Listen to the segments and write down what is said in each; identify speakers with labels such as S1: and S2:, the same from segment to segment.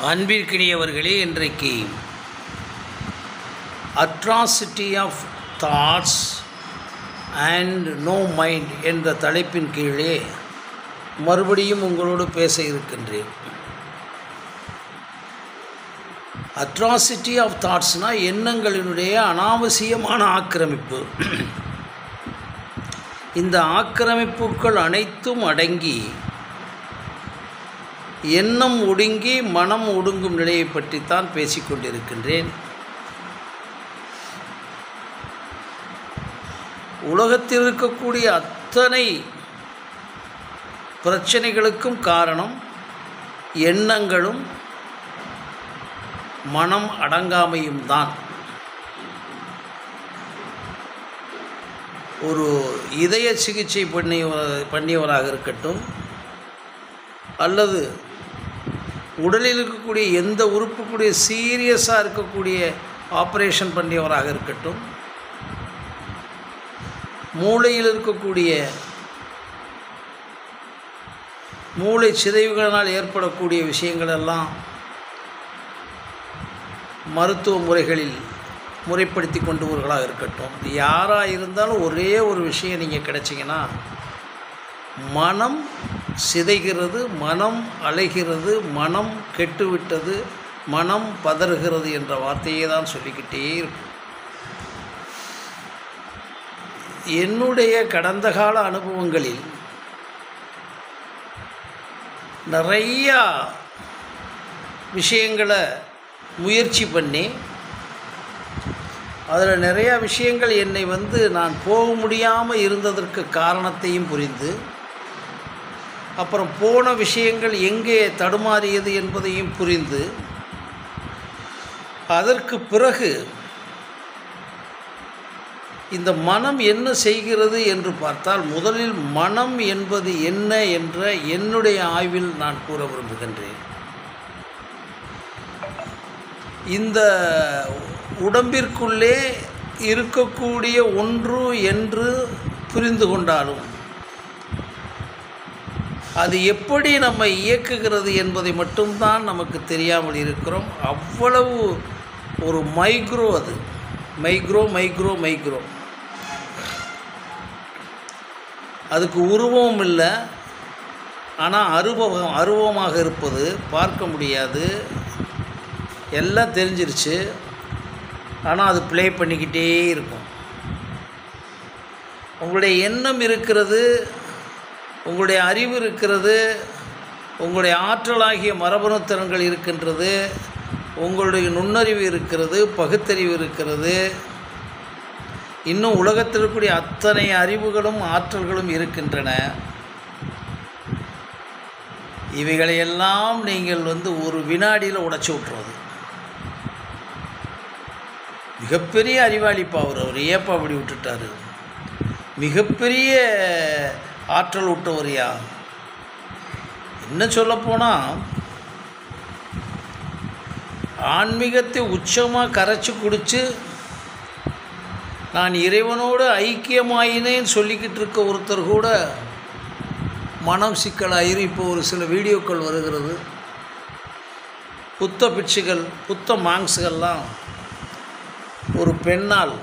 S1: அன்பிற்கினியவர்களே, இன்றைக்கு atrocity of thoughts and no mind என்ற தலைப்பின் கீழே மறுபடியும் உங்களோடு பேச இருக்கின்றேன். அட்ராசிட்டி ஆஃப் தாட்ஸ்னால் எண்ணங்களினுடைய அனாவசியமான ஆக்கிரமிப்பு. இந்த ஆக்கிரமிப்புகள் அனைத்தும் அடங்கி எண்ணம் ஒடுங்கி மனம் ஒடுங்கும் நிலையை பற்றித்தான் பேசிக்கொண்டிருக்கின்றேன். உலகத்தில் இருக்கக்கூடிய அத்தனை பிரச்சனைகளுக்கும் காரணம் எண்ணங்களும் மனம் அடங்காமையும் தான். ஒரு இதய சிகிச்சை பண்ணியவராக இருக்கட்டும், அல்லது உடலில் இருக்கக்கூடிய எந்த உறுப்புக்கூடிய சீரியஸாக இருக்கக்கூடிய ஆப்ரேஷன் பண்ணியவராக இருக்கட்டும், மூளையில் இருக்கக்கூடிய மூளை சிதைவுகளினால் ஏற்படக்கூடிய விஷயங்களெல்லாம் மருத்துவ முறைகளில் முறைப்படுத்தி கொண்டவர்களாக இருக்கட்டும், யாராக இருந்தாலும் ஒரே ஒரு விஷயம் நீங்கள் கிடைச்சிங்கன்னா, மனம் சிதைகிறது, மனம் அலைகிறது, மனம் கெட்டுவிட்டது, மனம் பதறுகிறது என்ற வார்த்தையை தான் சொல்லிக்கிட்டே இருக்கும். என்னுடைய கடந்த கால அனுபவங்களில் நிறையா விஷயங்களை முயற்சி பண்ணி, அதில் நிறையா விஷயங்கள் என்னை நான் போக முடியாமல் இருந்ததற்கு காரணத்தையும் புரிந்து, அப்புறம் போன விஷயங்கள் எங்கே தடுமாறியது என்பதையும் புரிந்து, அதற்கு பிறகு இந்த மனம் என்ன செய்கிறது என்று பார்த்தால், முதலில் மனம் என்பது என்ன என்ற என்னுடைய ஆய்வில் நான் கூற விரும்புகின்றேன். இந்த உடம்பிற்குள்ளே இருக்கக்கூடிய ஒன்று என்று புரிந்து கொண்டாலும், அது எப்படி நம்மை இயக்குகிறது என்பதை மட்டும்தான் நமக்கு தெரியாமல் இருக்கிறோம். அவ்வளவு ஒரு மைக்ரோ, அது மைக்ரோ. அதுக்கு உருவமும் இல்லை, ஆனால் அருவமாக இருப்பது, பார்க்க முடியாது, எல்லாம் தெரிஞ்சிருச்சு, ஆனால் அது ப்ளே பண்ணிக்கிட்டே இருக்கும். உங்களுடைய எண்ணம் இருக்கிறது, உங்களுடைய அறிவு இருக்கிறது, உங்களுடைய ஆற்றலாகிய மரபணுத்திறன்கள் இருக்கின்றது, உங்களுடைய நுண்ணறிவு இருக்கிறது, பகுத்தறிவு இருக்கிறது, இன்னும் உலகத்தில் இருக்கக்கூடிய அத்தனை அறிவுகளும் ஆற்றல்களும் இருக்கின்றன. இவைகளையெல்லாம் நீங்கள் ஒரு வினாடியில் உடைச்சி விட்டுறது. மிகப்பெரிய அறிவாளிப்பா அவர் ஏப்பா அப்படி விட்டுட்டார், மிகப்பெரிய ஆற்றல் விட்டவரையா. என்ன சொல்லப்போனால், ஆன்மீகத்தை உச்சமாக கரைச்சி குடித்து நான் இறைவனோடு ஐக்கியமாயினேன்னு சொல்லிக்கிட்டு இருக்க ஒருத்தர் கூட மனம் சிக்கலாயிரு. இப்போ ஒரு சில வீடியோக்கள் வருகிறது, புத்த பிட்சுகள், புத்த மாங்ஸுகள்லாம் ஒரு பெண்ணால்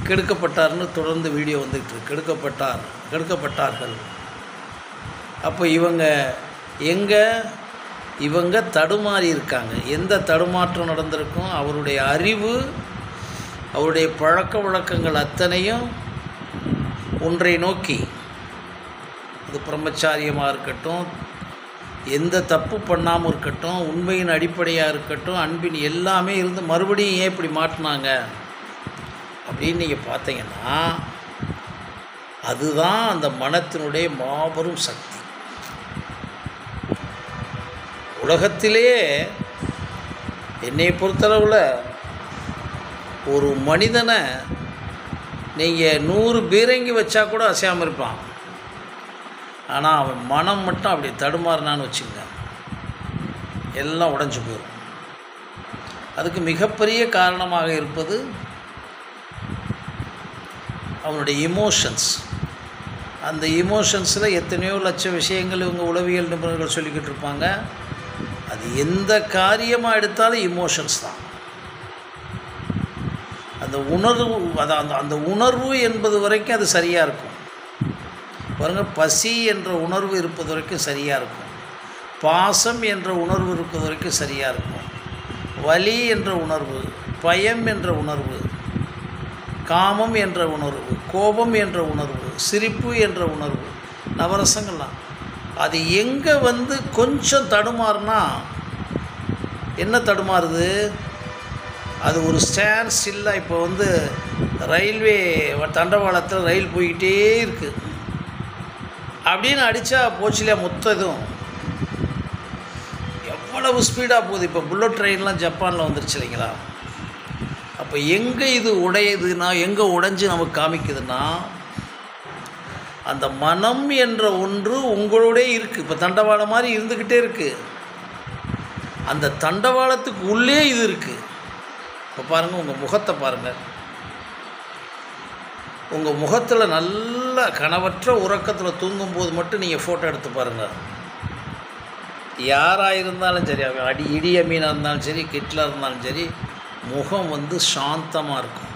S1: கெடுக்கப்பட்டார்னு தொடர்ந்து வீடியோ வந்துக்கிட்டு கெடுக்கப்பட்டார்கள். அப்போ இவங்க தடுமாறி இருக்காங்க. எந்த தடுமாற்றம் நடந்திருக்கும்? அவருடைய அறிவு, அவருடைய பழக்க வழக்கங்கள் அத்தனையும் ஒன்றை நோக்கி, அது பிரம்மச்சாரியமாக இருக்கட்டும், எந்த தப்பு பண்ணாமல் இருக்கட்டும், உண்மையின் அடிப்படையாக இருக்கட்டும், அன்பின் எல்லாமே இருந்து மறுபடியும் ஏன் இப்படி மாட்டினாங்க அப்படின்னு நீங்கள் பார்த்தீங்கன்னா, அதுதான் அந்த மனத்தினுடைய மாபெரும் சக்தி. உலகத்திலே என்னை பொறுத்தளவில் ஒரு மனிதனை நீங்கள் 100 பீரங்கி வச்சா கூட அசையாமல் இருப்பான். ஆனால் அவன் மனம் மட்டும் அப்படி தடுமாறினான்னு வச்சுங்க, எல்லாம் உடைஞ்சு போயிடும். அதுக்கு மிகப்பெரிய காரணமாக இருப்பது அவனுடைய இமோஷன்ஸ். அந்த இமோஷன்ஸில் எத்தனையோ லட்ச விஷயங்கள் இவங்க உளவியல் நிபுணர்கள் சொல்லிக்கிட்டு இருப்பாங்க. அது எந்த காரியமாக எடுத்தாலும் இமோஷன்ஸ் தான். அந்த உணர்வு, அந்த உணர்வு என்பது வரைக்கும் அது சரியாக இருக்கும். பாருங்கள், பசி என்ற உணர்வு இருப்பது வரைக்கும் சரியாக இருக்கும், பாசம் என்ற உணர்வு இருப்பது வரைக்கும் சரியாக இருக்கும், வலி என்ற உணர்வு, பயம் என்ற உணர்வு, காமம் என்ற உணர்வு, கோபம் என்ற உணர்வு, சிரிப்பு என்ற உணர்வு, நவரசங்கள்லாம் அது எங்கே கொஞ்சம் தடுமாறுனா என்ன தடுமாறுது, அது ஒரு ஸ்டாண்ட் ஸ்டில்லாக. இப்போ ரயில்வே தண்டவாளத்தில் ரயில் போய்கிட்டே இருக்குது அப்படின்னு அடித்தா போச்சுலையா மொத்தம் இதுவும். எவ்வளவு ஸ்பீடாக போகுது. இப்போ புல்லட் ட்ரெயின்லாம் ஜப்பானில் வந்துருச்சு இல்லைங்களா. அப்போ எங்கே இது உடையுதுன்னா, எங்கே உடைஞ்சு நமக்கு காமிக்குதுன்னா, அந்த மனம் என்ற ஒன்று உங்களோடே இருக்குது. இப்போ தண்டவாளம் மாதிரி இருந்துக்கிட்டே இருக்குது. அந்த தண்டவாளத்துக்கு உள்ளே இது இருக்குது. இப்போ பாருங்கள், உங்கள் முகத்தை பாருங்கள். உங்கள் முகத்தில் நல்ல கனவற்ற உறக்கத்தில் தூங்கும்போது மட்டும் நீங்கள் ஃபோட்டோ எடுத்து பாருங்கள். யாராக இருந்தாலும் சரி, இடி அமீனாக இருந்தாலும் சரி, கிட்லர் இருந்தாலும் சரி, முகம் சாந்தமாக இருக்கும்.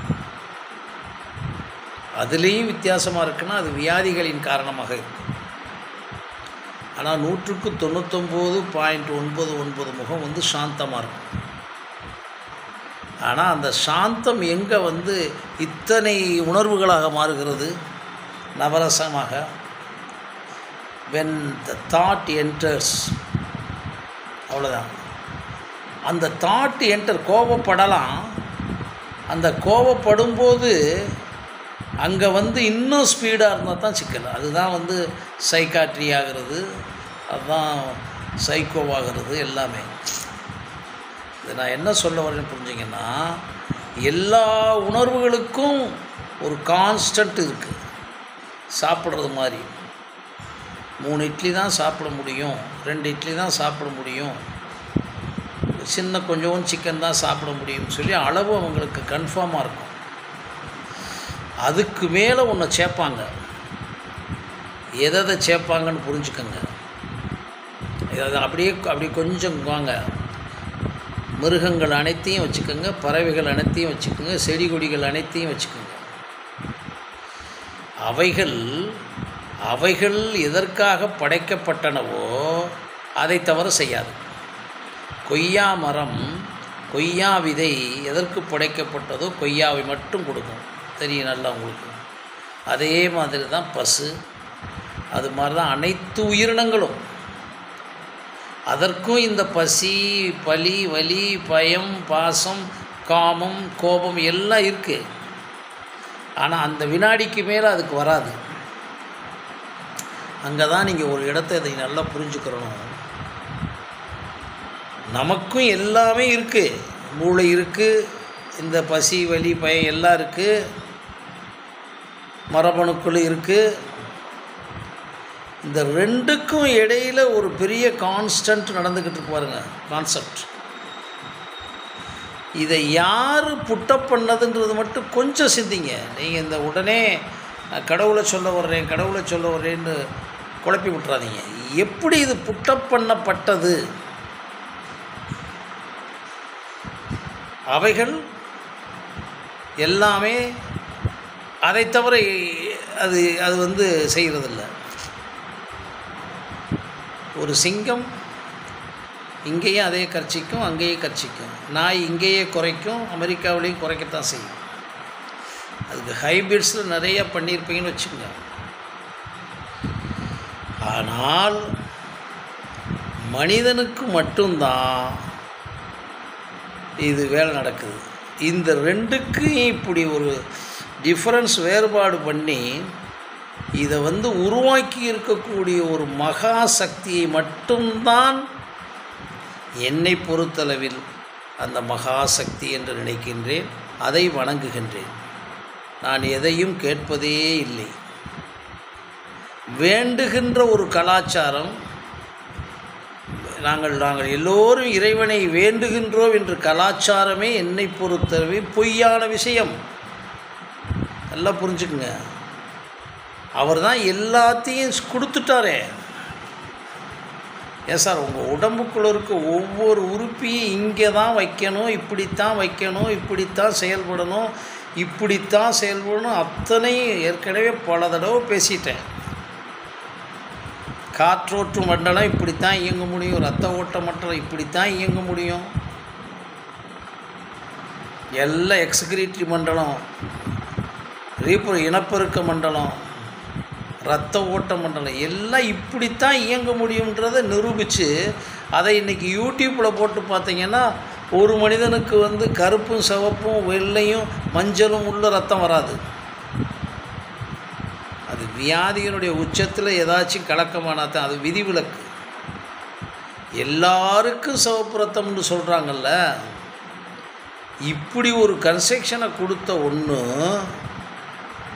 S1: அதுலேயும் வித்தியாசமாக இருக்குன்னா அது வியாதிகளின் காரணமாக இருக்கும். ஆனால் 100க்கு 99.99 முகம் சாந்தமாக இருக்கும். ஆனால் அந்த சாந்தம் எங்கே இத்தனை உணர்வுகளாக மாறுகிறது, நவரசமாக. when the thought enters, அவ்வளோதான். அந்த தாட் என்டர், கோபப்படலாம். அந்த கோபப்படும்போது அங்கே இன்னும் ஸ்பீடாக இருந்தால் தான் சிக்கல். அதுதான் சைக்காட்ரி ஆகிறது, அதுதான் சைக்கோவாகிறது எல்லாமே. இது நான் என்ன சொல்ல வரேன்னு புரிஞ்சிங்கன்னா, எல்லா உணர்வுகளுக்கும் ஒரு கான்ஸ்டன்ட் இருக்குது. சாப்பிட்றது மாதிரி 3 இட்லி தான் சாப்பிட முடியும், 2 இட்லி தான் சாப்பிட முடியும், சின்ன கொஞ்சம் சிக்கன் தான் சாப்பிட முடியும்னு சொல்லி அளவு அவங்களுக்கு கன்ஃபார்மாக இருக்கும். அதுக்கு மேலே ஒன்று சேர்ப்பாங்க. எதை சேர்ப்பாங்கன்னு புரிஞ்சுக்கோங்க. அப்படி கொஞ்சம் வாங்க. மிருகங்கள் அனைத்தையும் வச்சுக்கோங்க, பறவைகள் அனைத்தையும் வச்சுக்கோங்க, செடி கொடிகள் அனைத்தையும் வச்சுக்கோங்க. அவைகள் எதற்காக படைக்கப்பட்டனவோ அதை தவிர செய்யாது. கொய்யா மரம், கொய்யா விதை எதற்கு படைக்கப்பட்டதோ கொய்யாவை மட்டும் கொடுக்கும். தெரியும் நல்லா உங்களுக்கு. அதே மாதிரி தான் பசு, அது மாதிரி தான் அனைத்து உயிரினங்களும். அதற்கும் இந்த பசி, பலி, வலி, பயம், பாசம், காமம், கோபம் எல்லாம் இருக்குது. ஆனால் அந்த வினாடிக்கு மேலே அதுக்கு வராது. அங்கே தான் நீங்கள் ஒரு இடத்தை இதை நல்லா புரிஞ்சுக்கிறணும். நமக்கும் எல்லாமே இருக்குது. மூளை இருக்குது, இந்த பசி, வலி, பயம் எல்லாம் இருக்குது, மரபணுக்கள் இருக்குது. இந்த ரெண்டுக்கும் இடையில் ஒரு பெரிய கான்ஸ்டன்ட் நடந்துக்கிட்டு இருக்கு பாருங்க, கான்செப்ட். இதை யார் புட்டப் பண்ணதுன்றது மட்டும் கொஞ்சம் சிந்திங்க. நீங்கள் இந்த உடனே கடவுளை சொல்ல வர்றேன்னு குழப்பி விட்டுறாதீங்க. எப்படி இது புட்டப் பண்ணப்பட்டது? அவைகள் எல்லாமே அதை தவிர அது செய்கிறதில்ல. ஒரு சிங்கம் இங்கேயும் அதே கர்ச்சிக்கும், அங்கேயும் கர்ச்சிக்கும். நாய் இங்கேயே குறைக்கும், அமெரிக்காவிலையும் குறைக்கத்தான் செய்யும். அதுக்கு ஹைபிரிட்ஸில் நிறைய பண்ணியிருப்பீங்கன்னு வச்சுக்கோங்க. ஆனால் மனிதனுக்கு மட்டும்தான் இது வேலை நடக்குது. இந்த ரெண்டுக்கும் இப்படி ஒரு டிஃபரன்ஸ், வேறுபாடு பண்ணி இதை உருவாக்கி இருக்கக்கூடிய ஒரு மகா சக்தியை மட்டும்தான் என்னை பொறுத்தளவில் அந்த மகா சக்தி என்று நினைக்கின்றேன். அதை வணங்குகின்றேன். நான் எதையும் கேட்பதே இல்லை. வேண்டுகின்ற ஒரு கலாச்சாரம். நாங்கள் எல்லோரும் இறைவனை வேண்டுகின்றோம் என்ற கலாச்சாரமே என்னை பொறுத்தளவே பொய்யான விஷயம். நல்லா புரிஞ்சுக்குங்க. அவர் தான் எல்லாத்தையும் கொடுத்துட்டாரே. ஏன் சார் உங்கள் உடம்புக்குள்ளே இருக்க ஒவ்வொரு உறுப்பையும் இங்கே தான் வைக்கணும், இப்படித்தான் வைக்கணும், இப்படித்தான் செயல்படணும், இப்படித்தான் செயல்படணும், அத்தனையும் ஏற்கனவே பல தடவை பேசிட்டேன். காற்றோட்டு மண்டலம் இப்படித்தான் இயங்க முடியும், இரத்த ஓட்ட மண்டலம் இப்படித்தான் இயங்க முடியும், எல்லாம் எக்ஸ்கிரீட்டரி மண்டலம், இனப்பெருக்க மண்டலம், இரத்த ஓட்ட மண்டலம் எல்லாம் இப்படித்தான் இயங்க முடியுன்றதை நிரூபித்து அதை இன்றைக்கி யூடியூப்பில் போட்டு பார்த்தீங்கன்னா ஒரு மனிதனுக்கு கருப்பும் சிவப்பும் வெள்ளையும் மஞ்சளும் உள்ள ரத்தம் வராது. அது வியாதியினுடைய உச்சத்தில் ஏதாச்சும் கலக்கமானா தான் அது விதிவிலக்கு. எல்லாருக்கும் சிவப்பு ரத்தம்னு சொல்கிறாங்கல்ல, இப்படி ஒரு கன்ஸ்ட்ரக்ஷனை கொடுத்த ஒன்று.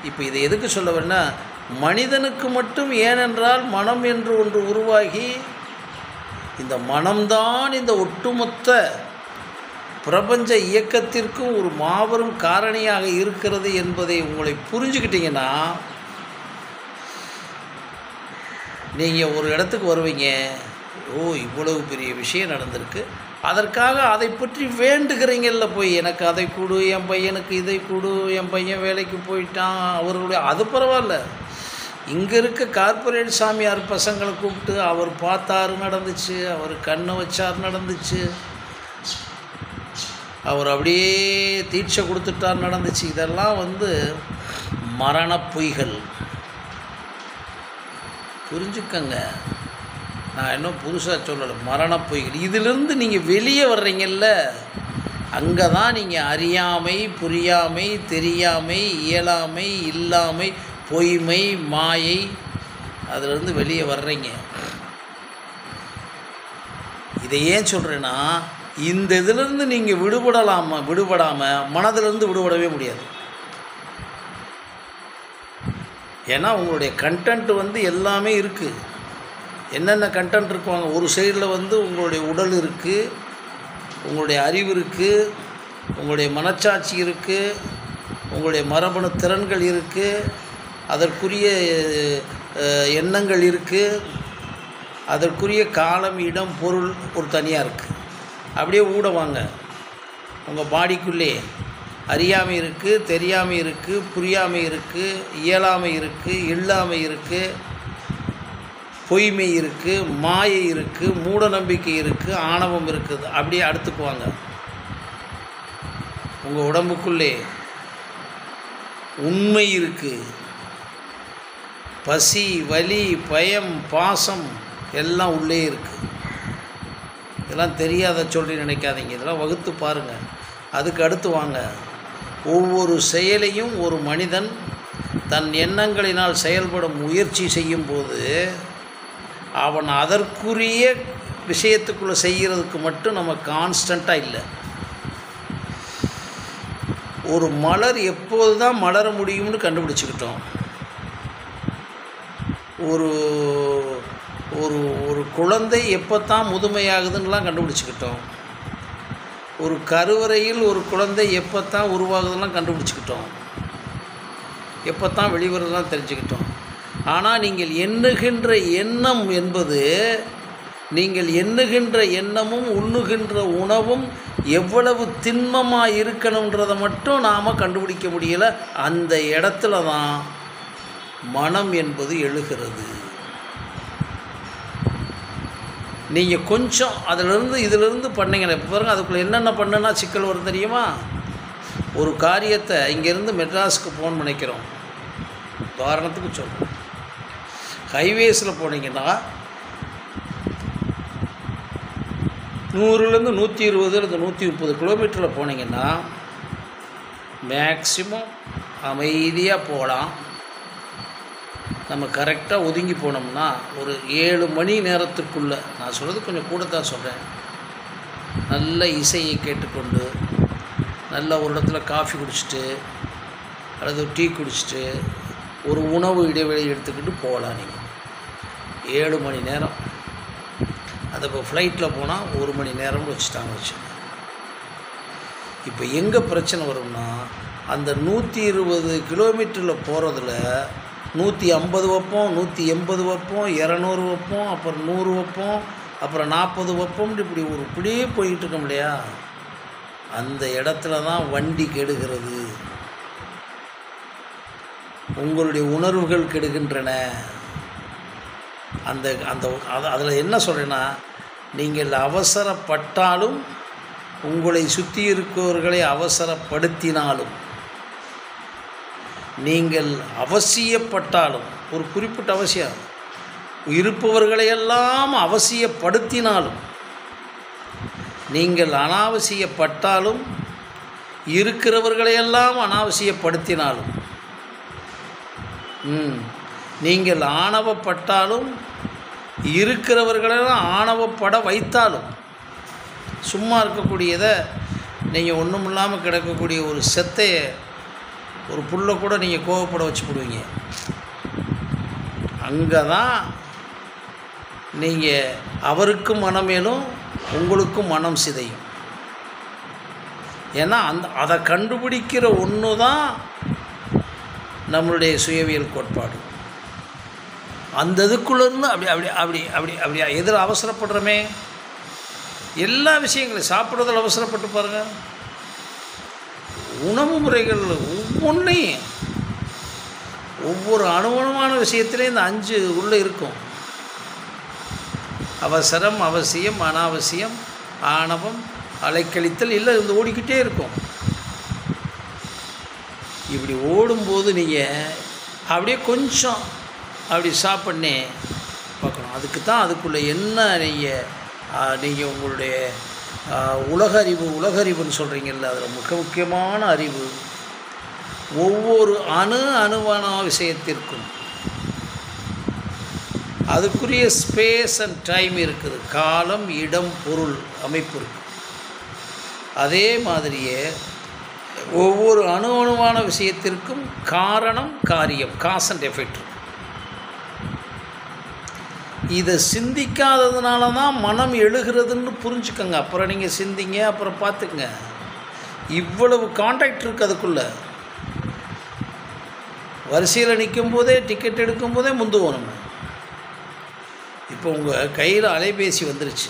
S1: இப்போ இதை எதுக்கு சொல்ல வேணா, மனிதனுக்கு மட்டும், ஏனென்றால் மனம் என்று ஒன்று உருவாகி இந்த மனம்தான் இந்த ஒட்டுமொத்த பிரபஞ்ச இயக்கத்திற்கும் ஒரு மாபெரும் காரணியாக இருக்கிறது என்பதை உங்களை புரிஞ்சுக்கிட்டீங்கன்னா நீங்கள் ஒரு இடத்துக்கு வருவீங்க. ஓ, இவ்வளவு பெரிய விஷயம் நடந்திருக்கு, அதற்காக அதை பற்றி வேண்டுகிறீங்கல்ல, போய் எனக்கு அதை கொடு, என் பையனுக்கு இதை கொடு, என் பையன் வேலைக்கு போயிட்டான், அவர்களுடைய அது பரவாயில்ல. இங்கே இருக்க கார்ப்பரேட் சாமியார் பசங்களை கூப்பிட்டு அவர் பார்த்தாரு நடந்துச்சு, அவர் கண்ணை வச்சார் நடந்துச்சு, அவர் அப்படியே தீட்சை கொடுத்துட்டார் நடந்துச்சு. இதெல்லாம் மரண பொய்கள். புரிஞ்சுக்கங்க, நான் இன்னும் புதுசாக சொல்லலை, மரண பொய்கள். இதிலிருந்து நீங்கள் வெளியே வர்றீங்கல்ல, அங்கே தான் நீங்கள் அறியாமை, புரியாமை, தெரியாமை, இயலாமை, இல்லாமை, பொய்மை, மாயை, அதிலிருந்து வெளியே வர்றீங்க. இதை ஏன் சொல்கிறேன்னா, இந்த இதிலிருந்து நீங்கள் விடுபடாமல் மனதிலிருந்து விடுபடவே முடியாது. ஏன்னா உங்களுடைய கண்டென்ட் எல்லாமே இருக்குது. என்னென்ன கண்டென்ட் இருக்குவாங்க, ஒரு சைடில் உங்களுடைய உடல் இருக்குது, உங்களுடைய அறிவு இருக்குது, உங்களுடைய மனச்சாட்சி இருக்குது, உங்களுடைய மரபணு திறன்கள் இருக்குது, அதற்குரிய எண்ணங்கள் இருக்குது, அதற்குரிய காலம், இடம், பொருள் ஒரு தனியாக இருக்குது. அப்படியே ஊடவாங்க. உங்கள் பாடிக்குள்ளே அறியாமை இருக்குது, தெரியாமை இருக்குது, புரியாமை இருக்குது, இயலாமை இருக்குது, இல்லாமை இருக்குது, பொய்மை இருக்குது, மாயை இருக்குது, மூட நம்பிக்கை இருக்குது, ஆணவம் இருக்குது. அப்படியே அடுத்துக்குவாங்க. உங்கள் உடம்புக்குள்ளே உண்மை இருக்குது, பசி, வலி, பயம், பாசம் எல்லாம் உள்ளே இருக்குது. இதெல்லாம் தெரியாத சொல்லி நினைக்காதீங்க, இதெல்லாம் வகுத்து பாருங்கள். அதுக்கு அடுத்து வாங்க. ஒவ்வொரு செயலையும் ஒரு மனிதன் தன் எண்ணங்களினால் செயல்பட முயற்சி செய்யும்போது அவன் அதற்குரிய விஷயத்துக்குள்ளே செய்கிறதுக்கு மட்டும் நம்ம கான்ஸ்டண்ட்டாக இல்லை. ஒரு மலர் எப்போது தான் மலர முடியும்னு கண்டுபிடிச்சிக்கிட்டோம். ஒரு ஒரு ஒரு குழந்தை எப்போ தான் முதுமையாகுதுன்னெலாம் கண்டுபிடிச்சிக்கிட்டோம். ஒரு கருவறையில் ஒரு குழந்தை எப்போ தான் உருவாகுதுலாம் கண்டுபிடிச்சிக்கிட்டோம். எப்போ தான் வெளிவரலாம் தெரிஞ்சுக்கிட்டோம். ஆனால் நீங்கள் எண்ணுகின்ற எண்ணம் என்பது, நீங்கள் எண்ணுகின்ற எண்ணமும் உண்ணுகின்ற உணவும் எவ்வளவு திண்மமாக இருக்கணுன்றதை மட்டும் நாம் கண்டுபிடிக்க முடியலை. அந்த இடத்துல தான் மனம் என்பது எழுகிறது. நீங்கள் கொஞ்சம் இதிலிருந்து பண்ணிங்கன்னா, இப்போ பாருங்கள், அதுக்குள்ளே என்னென்ன பண்ணுன்னா சிக்கல் வரும் தெரியுமா? ஒரு காரியத்தை இங்கேருந்து மெட்ராஸுக்கு ஃபோன் பண்ணிக்கிறோம், உதாரணத்துக்கு சொல்கிறோம். ஹைவேஸில் போனீங்கன்னா 100லேருந்து 120 இல்லை 130 கிலோமீட்டரில் போனீங்கன்னா மேக்சிமம் அமைதியாக போகலாம். நம்ம கரெக்டாக ஒதுங்கி போனோம்னா ஒரு 7 மணி நேரத்துக்குள்ளே, நான் சொல்கிறது கொஞ்சம் கூட தான் சொல்கிறேன், நல்ல இசையை கேட்டுக்கொண்டு நல்ல ஒரு இடத்துல காஃபி குடிச்சிட்டு அல்லது டீ குடிச்சிட்டு ஒரு உணவு இடைவெளி எடுத்துக்கிட்டு போகலாம். நீங்கள் 7 மணி நேரம். அது இப்போ ஃப்ளைட்டில் போனால் 1 மணி நேரம்னு வச்சுட்டாங்க. இப்போ எங்கே பிரச்சனை வரும்னா, அந்த 120 கிலோமீட்டரில் போகிறதுல 150 வைப்போம், 180 வைப்போம், 200 வைப்போம், அப்புறம் 100 வைப்போம், அப்புறம் 40 வெப்பம்னு இப்படியே போயிட்டு இருக்கோம் இல்லையா? அந்த இடத்துல தான் வண்டி கெடுகிறது. உங்களுடைய உணர்வுகள் கெடுகின்றன. அதில் என்ன சொல்கிறேன்னா, நீங்கள் அவசரப்பட்டாலும் உங்களை சுற்றி இருக்கிறவர்களை அவசரப்படுத்தினாலும், நீங்கள் அவசியப்பட்டாலும், ஒரு குறிப்பிட்ட அவசியம் இருப்பவர்களையெல்லாம் அவசியப்படுத்தினாலும், நீங்கள் அனாவசியப்பட்டாலும் இருக்கிறவர்களையெல்லாம் அனாவசியப்படுத்தினாலும், நீங்கள் ஆணவப்பட்டாலும் இருக்கிறவர்களெல்லாம் ஆணவப்பட வைத்தாலும், சும்மா இருக்கக்கூடியதை நீங்கள் ஒன்றும் இல்லாமல் கிடக்கக்கூடிய ஒரு செத்தைய ஒரு புல்லை கூட நீங்கள் கோவப்பட வச்சு போடுவீங்க. அங்கே தான் நீங்கள் அவருக்கும் மனமேலும் உங்களுக்கும் மனம் சிதையும். ஏன்னா அதை கண்டுபிடிக்கிற ஒன்று தான் நம்மளுடைய சுயவியல் கோட்பாடு. அந்த இதுக்குள்ளேருந்து அப்படி எதில் அவசரப்படுறோமே, எல்லா விஷயங்களையும் சாப்பிட்றதில் அவசரப்பட்டு பாருங்கள். உணவு முறைகள் ஒவ்வொன்றையும், ஒவ்வொரு அணுவணுமான விஷயத்துலேயும் இந்த 5 உள்ளே இருக்கும். அவசரம், அவசியம், அனாவசியம், ஆணவம், அலைக்கழித்தல், இல்லை இந்த ஓடிக்கிட்டே இருக்கும். இப்படி ஓடும்போது நீங்கள் அப்படியே கொஞ்சம் அப்படி ஸ்டாப் பண்ணி பார்க்கணும். அதுக்கு தான் அதுக்குள்ளே என்ன நீங்கள் உங்களுடைய உலகறிவுன்னு சொல்கிறீங்கல்ல, அதில் மிக முக்கியமான அறிவு ஒவ்வொரு அணுவான விஷயத்திற்கும் அதுக்குரிய ஸ்பேஸ் அண்ட் டைம் இருக்குது. காலம், இடம், பொருள் அமைப்பு இருக்குது. அதே மாதிரியே ஒவ்வொரு அணுவான விஷயத்திற்கும் காரணம், காரியம், காஸ் அண்ட் எஃபெக்ட். இதை சிந்திக்காததுனால தான் மனம் எழுகிறதுன்னு புரிஞ்சுக்கோங்க. அப்புறம் நீங்கள் சிந்திங்க, அப்புறம் பார்த்துக்குங்க. இவ்வளவு கான்டாக்ட் இருக்குது அதுக்குள்ளே. வரிசையில் நிற்கும் போதே, டிக்கெட் எடுக்கும் போதே முந்துவோம் நம்ம. இப்போ உங்கள் கையில் அலைபேசி வந்துருச்சு.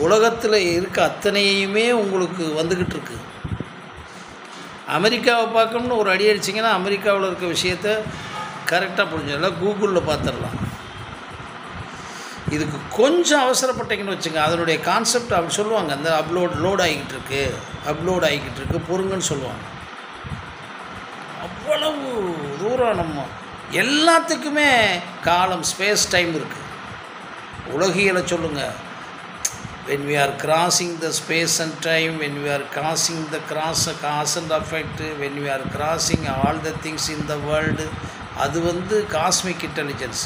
S1: உலகத்தில் இருக்க அத்தனையுமே உங்களுக்கு வந்துக்கிட்டு இருக்கு. அமெரிக்காவை பார்க்கணும்னு ஒரு அடி அடிச்சிங்கன்னா அமெரிக்காவில் இருக்க விஷயத்த கரெக்டாக புரிஞ்சிடலாம், கூகுளில் பார்த்துடலாம். இதுக்கு கொஞ்சம் அவசரப்பட்டீங்கன்னு வச்சுங்க, அதனுடைய கான்செப்ட் அப்படி சொல்லுவாங்க. அந்த லோட் ஆகிக்கிட்டு இருக்கு பொறுங்கன்னு சொல்லுவாங்க. அவ்வளவு தூரம் நம்ம எல்லாத்துக்குமே காலம், ஸ்பேஸ், டைம் இருக்குது. உலகியலை சொல்லுங்கள். when we are crossing the space and time, when we are crossing the cause and effect, when we are crossing all the things in the world, அது காஸ்மிக் இன்டெலிஜென்ஸ்,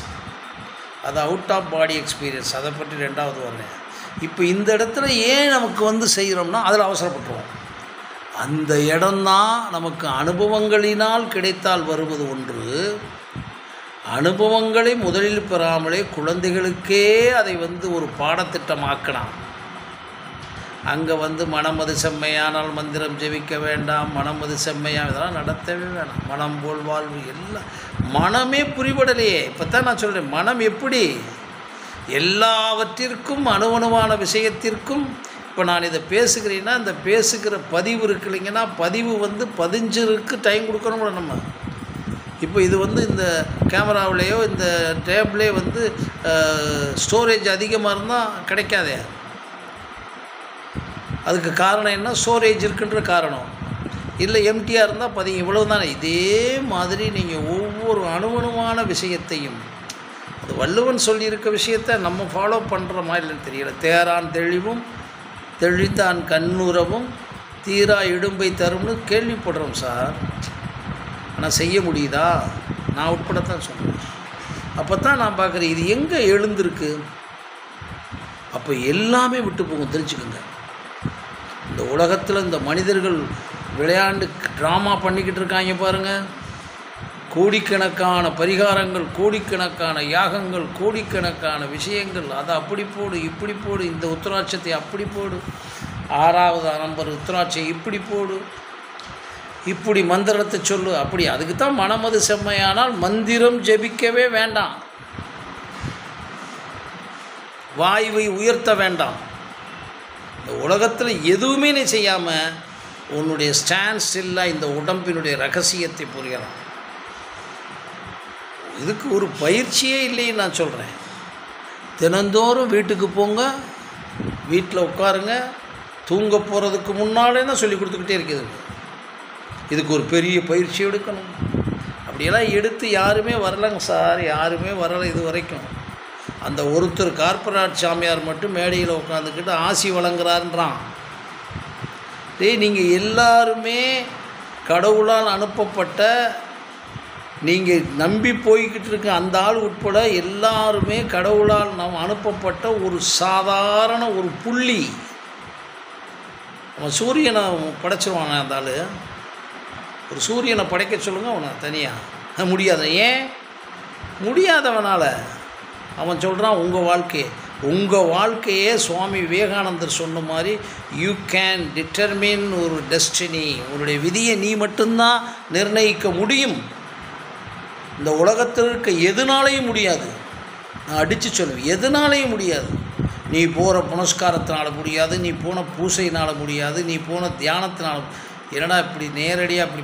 S1: அது அவுட் ஆஃப் பாடி எக்ஸ்பீரியன்ஸ். அதை பற்றி 2வது வரேன். இப்போ இந்த இடத்துல ஏன் நமக்கு செய்கிறோம்னா அதில் அவசரப்பட்டுருவோம். அந்த இடம்தான் நமக்கு அனுபவங்களினால் கிடைத்தால் வருவது ஒன்று. அனுபவங்களை முதலில் பெறாமலே குழந்தைகளுக்கே அதை ஒரு பாடத்திட்டமாக்கலாம். அங்கே மனமது செம்மையானால் மந்திரம் ஜெபிக்க வேண்டாம், மனமது செம்மையாக இதெல்லாம் நடத்தவே வேணாம், மனம் போல் வாழ்வு, எல்லாம் மனமே புரிபடலையே. இப்போ தான் நான் சொல்கிறேன், மனம் எப்படி எல்லாவற்றிற்கும் அணுவணுவான விஷயத்திற்கும். இப்போ நான் இதை பேசுகிறேன்னா இந்த பேசுகிற பதிவு இருக்கு இல்லைங்கன்னா, பதிவு பதிஞ்சிருக்கு டைம் கொடுக்கணும்ல நம்ம. இப்போ இது இந்த கேமராவிலேயோ இந்த டேப்லேயே ஸ்டோரேஜ் அதிகமாக இருந்தால் கிடைக்காதே. அதுக்கு காரணம் என்ன? ஸ்டோரேஜ் இருக்குன்ற காரணம். இல்லை எம்டியாக இருந்தால் இவ்வளவு தானே. இதே மாதிரி நீங்கள் ஒவ்வொரு அணுவணுவான விஷயத்தையும், அது வள்ளுவன் சொல்லியிருக்க விஷயத்தை நம்ம ஃபாலோ பண்ணுறோமா இல்லைன்னு தெரியல. தேரான் தெளிவும் தெளித்தான் கண்ணுறவும் தீரா இடும்பை தரும்னு கேள்விப்படுறோம் சார். ஆனால் செய்ய முடியுதா? நான் உட்படத்தான் சொன்னேன். அப்போ தான் நான் பார்க்குறேன் இது எங்கே எழுந்திருக்கு. அப்போ எல்லாமே விட்டு போகும். தெரிஞ்சுக்கோங்க, இந்த உலகத்தில் இந்த மனிதர்கள் விளையாண்டு ட்ராமா பண்ணிக்கிட்டு இருக்காங்க பாருங்கள். கோடிக்கணக்கான பரிகாரங்கள், கோடிக்கணக்கான யாகங்கள், கோடிக்கணக்கான விஷயங்கள். அதை அப்படி போடு, இப்படி போடு, இந்த உத்திராட்சத்தை அப்படி போடு, 6வது நம்பர் உத்திராட்சை இப்படி போடு, இப்படி மந்திரத்தை சொல்லு, அப்படி. அதுக்கு தான் மனமது செம்மையானால் மந்திரம் ஜெபிக்கவே வேண்டாம். வாயுவை உயர்த்த வேண்டாம். இந்த உலகத்தில் எதுவுமே நீ செய்யாமல் உன்னுடைய ஸ்டாண்ட் ஸ்டில்லாக இந்த உடம்பினுடைய ரகசியத்தை புரியலாம். இதுக்கு ஒரு பயிற்சியே இல்லைன்னு நான் சொல்கிறேன். தினந்தோறும் வீட்டுக்கு போங்க, வீட்டில் உட்காருங்க, தூங்க போகிறதுக்கு முன்னாலே தான் சொல்லி கொடுத்துக்கிட்டே இருக்குது. இதுக்கு ஒரு பெரிய பயிற்சி எடுக்கணும். அப்படியெல்லாம் எடுத்து யாருமே வரலைங்க சார், யாருமே வரலை இது வரைக்கும். அந்த ஒருத்தர் கார்பரேட் சாமியார் மட்டும் மேடையில் உட்காந்துக்கிட்டு ஆசி வழங்குறாருன்றான். நீங்கள் எல்லாருமே கடவுளால் அனுப்பப்பட்ட, நீங்கள் நம்பி போய்கிட்டு இருக்க அந்த ஆள் உட்பட எல்லாருமே கடவுளால் நாம் அனுப்பப்பட்ட ஒரு சாதாரண ஒரு புள்ளி. அவன் சூரியனை படைச்சிருவான். அந்த ஆள் ஒரு சூரியனை படைக்க சொல்லுங்கள், அவனை தனியாக முடியாத. ஏன் முடியாதவனால்? அவன் சொல்கிறான் உங்கள் வாழ்க்கையே சுவாமி விவேகானந்தர் சொன்ன மாதிரி யூ கேன் டிட்டர்மின் ஒரு டெஸ்டினி. உன்னுடைய விதியை நீ மட்டும்தான் நிர்ணயிக்க முடியும். இந்த உலகத்தில் இருக்க எதுனாலையும் முடியாது. நான் அடித்து சொல்லுவேன், எதுனாலையும் முடியாது. நீ போகிற புனஸ்காரத்தினால முடியாது, நீ போன பூசையினால் முடியாது, நீ போன தியானத்தினால். என்னடா இப்படி நேரடியாக அப்படி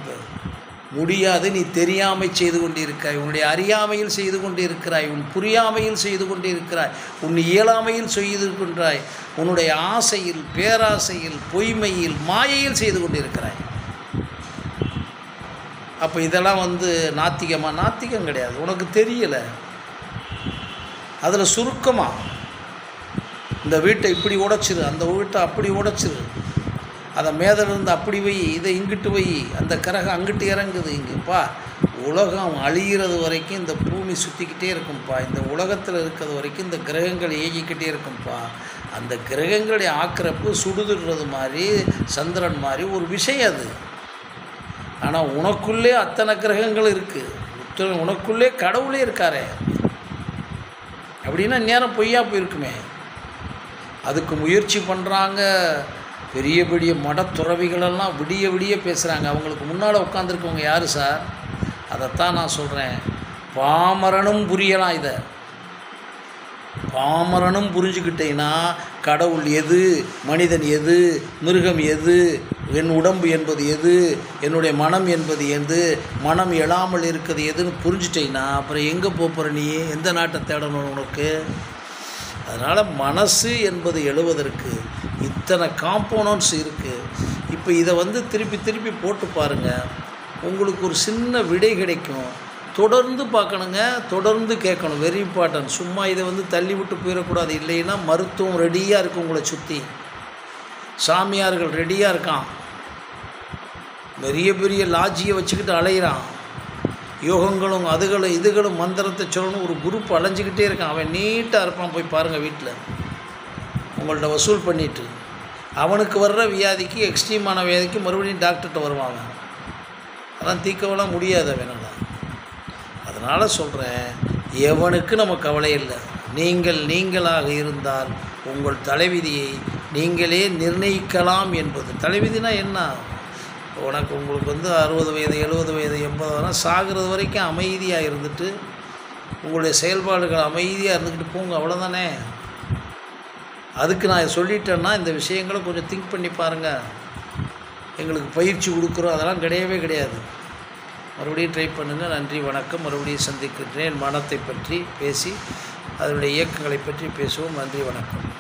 S1: முடியாது. நீ தெரியாமல் செய்து கொண்டிருக்கிறாய், உன்னுடைய அறியாமையில் செய்து கொண்டிருக்கிறாய், உன் புரியாமையில் செய்து கொண்டிருக்கிறாய், உன் இயலாமையில் செய்து கொண்டாய், உன்னுடைய ஆசையில், பேராசையில், பொய்மையில், மாயையில் செய்து கொண்டிருக்கிறாய். அப்போ இதெல்லாம் நாத்திகம் கிடையாது. உனக்கு தெரியலை. அதில் சுருக்கமாக இந்த வீட்டை இப்படி உடைச்சிரு, அந்த வீட்டை அப்படி உடைச்சிரு, அதை மேதிலிருந்து அப்படி வை, இதை இங்கிட்டு வை, அந்த கிரகம் அங்கிட்டு இறங்குது இங்கேப்பா. உலகம் அழிகிறது வரைக்கும் இந்த பூமி சுற்றிக்கிட்டே இருக்கும்ப்பா. இந்த உலகத்தில் இருக்கிறது வரைக்கும் இந்த கிரகங்கள் இயங்கிக்கிட்டே இருக்கும்ப்பா. அந்த கிரகங்களுடைய ஆக்கிரப்பு சுடுதுடுறது மாதிரி, சந்திரன் மாதிரி ஒரு விஷயம் அது. ஆனால் உனக்குள்ளே அத்தனை கிரகங்கள் இருக்குது. உனக்குள்ளே கடவுளே இருக்காரே. அப்படின்னா நேரம் பொய்யா போயிருக்குமே. அதுக்கு முயற்சி பண்ணுறாங்க. பெரிய பெரிய மடத்துறவிகளெல்லாம் விடிய விடிய பேசுகிறாங்க. அவங்களுக்கு முன்னால் உட்காந்துருக்கவங்க யார் சார்? அதைத்தான் நான் சொல்கிறேன். பாமரனும் புரியலாம். இதை பாமரனும் புரிஞ்சுக்கிட்டேன்னா கடவுள் எது, மனிதன் எது, மிருகம் எது, என் உடம்பு என்பது எது, என்னுடைய மனம் என்பது எது, மனம் எழாமல் இருக்கிறது எதுன்னு புரிஞ்சுட்டேன்னா அப்புறம் எங்கே போகிற நீ? எந்த நாட்டை தேடணும் உனக்கு? அதனால் மனசு என்பது எழுவதற்கு இத்தனை காம்போனன்ட்ஸ் இருக்குது. இப்போ இதை திருப்பி திருப்பி போட்டு பாருங்கள், உங்களுக்கு ஒரு சின்ன விடை கிடைக்கும். தொடர்ந்து பார்க்கணுங்க, தொடர்ந்து கேட்கணும். Very important. சும்மா இதை தள்ளி விட்டு போயிடக்கூடாது. இல்லைன்னா மருத்துவம் ரெடியாக இருக்குது உங்களை சுற்றி. சாமியார்கள் ரெடியாக இருக்கான். பெரிய பெரிய லாட்ஜியை வச்சுக்கிட்டு அலைகிறான். யோகங்களும் இதுகளும் மந்திரத்தை சொல்லணும் ஒரு குரூப் அலைஞ்சிக்கிட்டே இருக்கான். அவன் நீட்டாக இருப்பான். போய் பாருங்கள் வீட்டில் உங்கள்கிட்ட வசூல் பண்ணிவிட்டு. அவனுக்கு வர்ற வியாதிக்கு, எக்ஸ்ட்ரீமான வியாதிக்கு மறுபடியும் டாக்டர்கிட்ட வருவாங்க. அதெல்லாம் தீர்க்கவெல்லாம் முடியாது அவனால். அதனால் சொல்கிறேன், எவனுக்கு நம்ம கவலை இல்லை. நீங்களாக இருந்தால் உங்கள் தலைவிதியை நீங்களே நிர்ணயிக்கலாம் என்பது. தலைவிதினா என்ன? உங்களுக்கு 60 வயது, 70 வயது, 80 வயது சாகிறது வரைக்கும் அமைதியாக இருந்துட்டு உங்களுடைய செயல்பாடுகள் அமைதியாக இருந்துக்கிட்டு போங்க, அவ்வளோதானே. அதுக்கு நான் சொல்லிட்டேன்னா இந்த விஷயங்களை கொஞ்சம் திங்க் பண்ணி பாருங்கள். எங்களுக்கு பயிற்சி கொடுக்குறோம், அதெல்லாம் கிடையவே கிடையாது. மறுபடியும் ட்ரை பண்ணுங்கள். நன்றி, வணக்கம். மறுபடியும் சந்திக்கின்றேன். மனத்தை பற்றி பேசி அதனுடைய இயக்கங்களை பற்றி பேசுவோம். நன்றி, வணக்கம்.